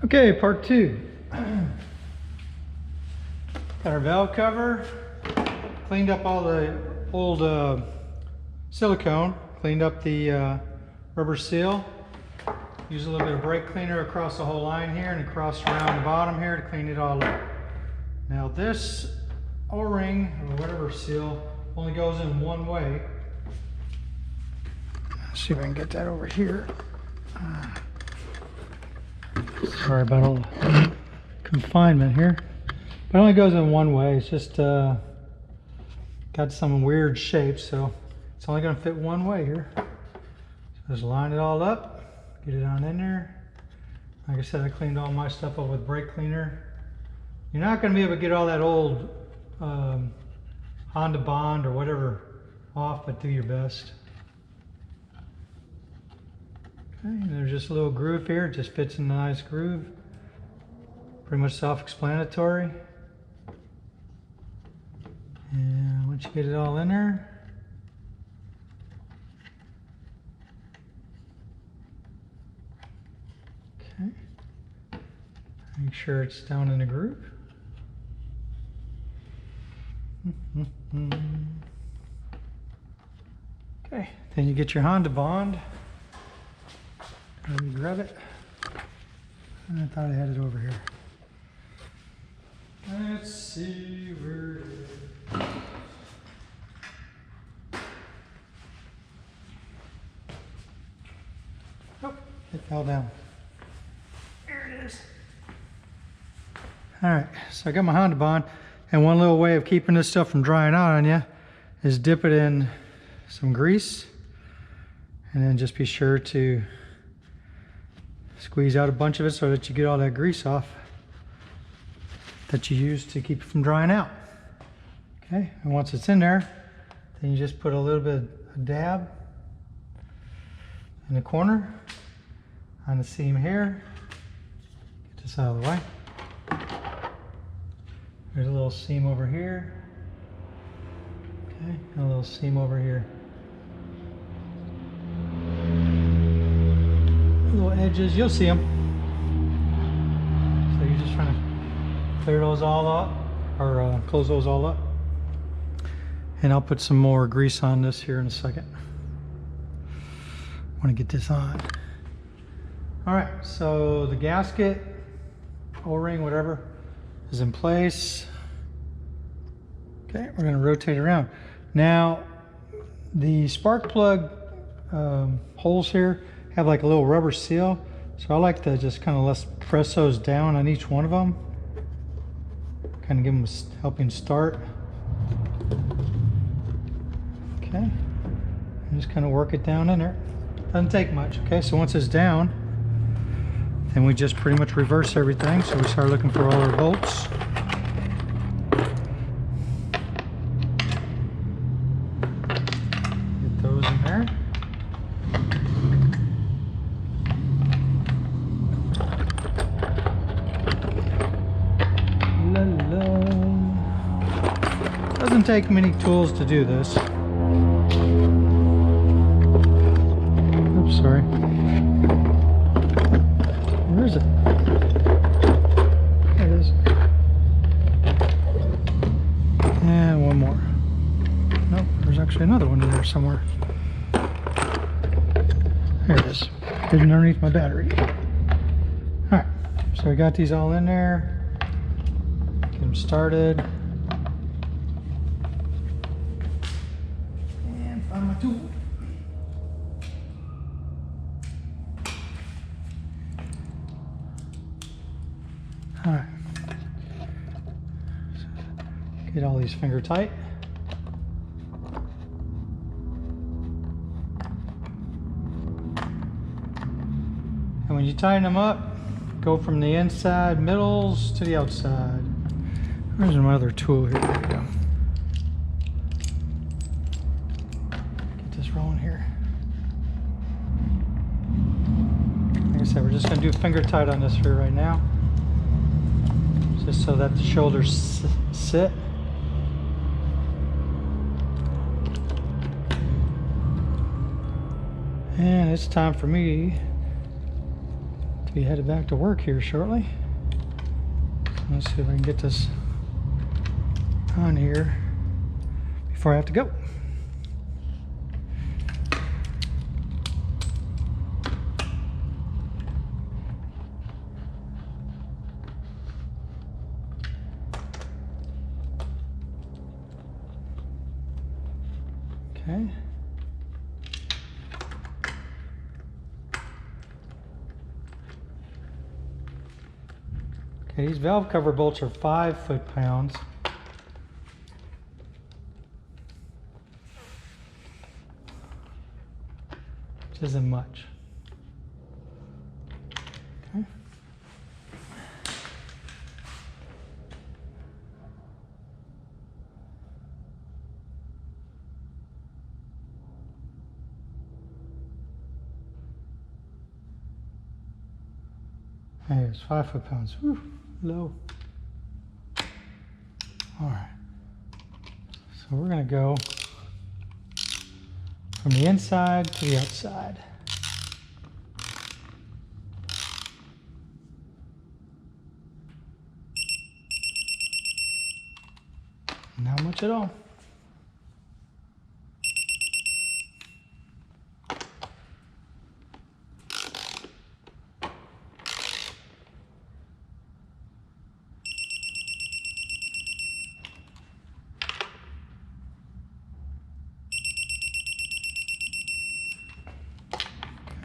Okay, part two. Got our valve cover, cleaned up all the old silicone, cleaned up the rubber seal, used a little bit of brake cleaner across the whole line here and across around the bottom here to clean it all up. Now this O-ring, or whatever seal, only goes in one way. Let's see if I can get that over here. Sorry about all the confinement here. But it only goes in one way. It's just got some weird shape, so it's only going to fit one way here. So just line it all up, get it on in there. Like I said, I cleaned all my stuff up with brake cleaner. You're not going to be able to get all that old Honda Bond or whatever off, but do your best. Okay, and there's just a little groove here. It just fits in a nice groove. Pretty much self-explanatory. And once you get it all in there, okay, make sure it's down in the groove. Okay, then you get your Honda Bond. Let me grab it. I thought I had it over here. Let's see where it is. Oh, it fell down. There it is. All right, so I got my Honda Bond, and one little way of keeping this stuff from drying out on you is dip it in some grease, and then just be sure to squeeze out a bunch of it so that you get all that grease off that you use to keep it from drying out. Okay, and once it's in there, then you just put a little bit of dab in the corner on the seam here. Get this out of the way. There's a little seam over here. Okay, and a little seam over here. Little edges, you'll see them. So you're just trying to clear those all up, or close those all up. And I'll put some more grease on this here in a second. I want to get this on. All right, so the gasket, O-ring, whatever, is in place. Okay, we're going to rotate around. Now, the spark plug holes here have like a little rubber seal, so I like to just kind of press those down on each one of them, kind of give them a helping start. Okay, and just kind of work it down in there. Doesn't take much. Okay, so once it's down, then we just pretty much reverse everything. So we start looking for all our bolts. Get those in there. Doesn't take many tools to do this. Oops, sorry. Where is it? There it is. And one more. Nope, there's actually another one in there somewhere. There it is. Hidden underneath my battery. Alright, so we got these all in there. Get them started. On my tool. All right. Get all these finger tight. And when you tighten them up, go from the inside middles to the outside. Where's my other tool here? There we go. Rolling here. Like I said, we're just going to do finger tight on this here right now, just so that the shoulders sit. And it's time for me to to be headed back to work here shortly. So let's see if I can get this on here before I have to go. Okay. Okay, these valve cover bolts are 5 foot-pounds. Which isn't much. Okay. Hey, it's 5 foot-pounds. Whew, low. All right. So we're going to go from the inside to the outside. Not much at all.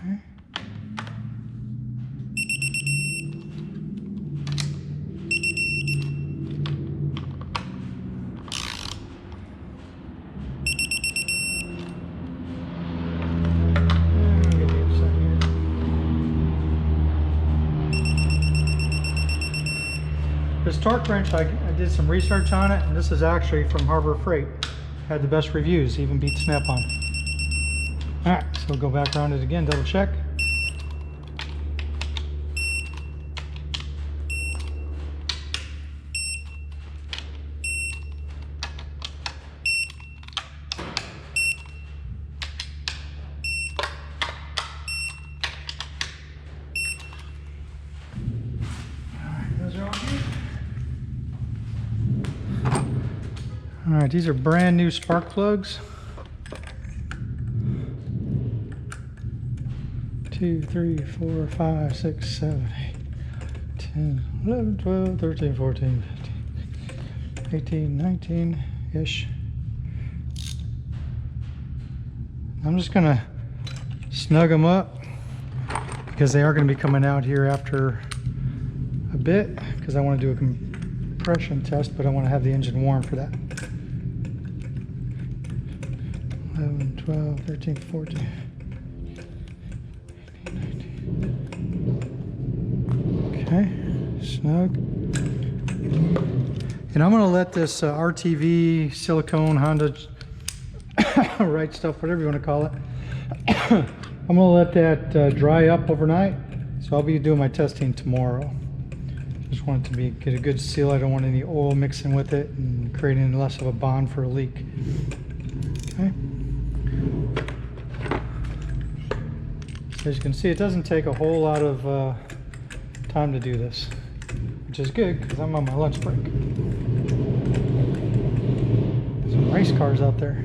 Okay. This torque wrench, I did some research on it, and this is actually from Harbor Freight. Had the best reviews, even beat Snap-on. All right, so we'll go back around it again, double check. All right, these are brand new spark plugs. 2, 3, 4, 5, 6, 7, 8, 10, 11, 12, 13, 14, 15, 18, 19-ish. I'm just gonna snug them up because they are gonna be coming out here after a bit, because I want to do a compression test, but I want to have the engine warm for that. 11, 12, 13, 14, 18, 19. Okay, snug. And I'm going to let this RTV silicone Honda right stuff, whatever you want to call it. I'm going to let that dry up overnight. So I'll be doing my testing tomorrow. Just want it to get a good seal. I don't want any oil mixing with it and creating less of a bond for a leak. Okay. So as you can see, it doesn't take a whole lot of time to do this, which is good because I'm on my lunch break. Some race cars out there.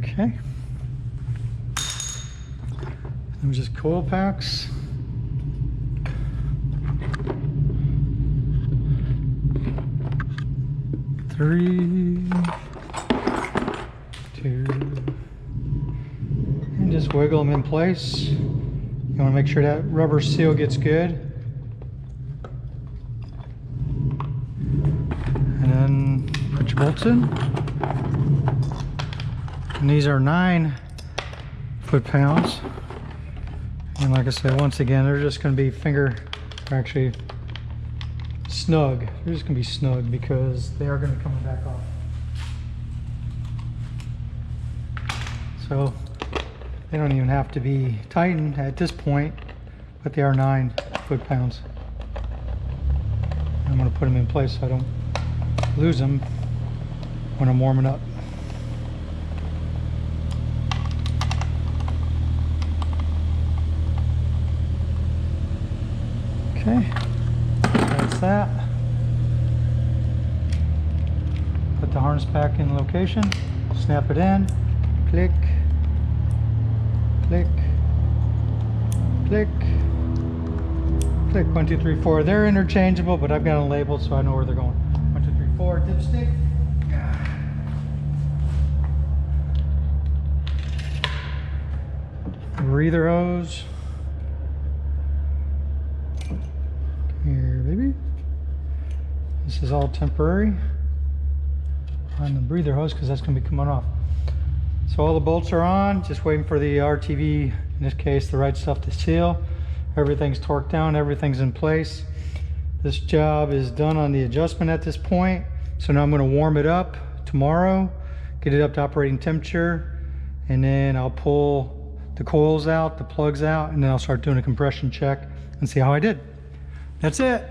Okay. And just coil packs. Three, 2, and just wiggle them in place. You want to make sure that rubber seal gets good. And then put your bolts in. And these are 9 foot-pounds. And like I said, once again, they're just going to be actually snug. They're just going to be snug because they are going to be coming back off. So they don't even have to be tightened at this point, but they are 9 foot-pounds. I'm going to put them in place so I don't lose them when I'm warming up. Okay, that's that. Put the harness back in location, snap it in, click, click, click, click. 1, 2, 3, 4. They're interchangeable, but I've got them labeled so I know where they're going. 1, 2, 3, 4. Dipstick. Breather hose. Here, baby. This is all temporary on the breather hose because that's going to be coming off. So all the bolts are on, just waiting for the RTV, in this case the right stuff, to seal. Everything's torqued down, everything's in place. This job is done on the adjustment at this point. So now I'm going to warm it up tomorrow, get it up to operating temperature, and then I'll pull the coils out, the plugs out, and then I'll start doing a compression check and see how I did. That's it.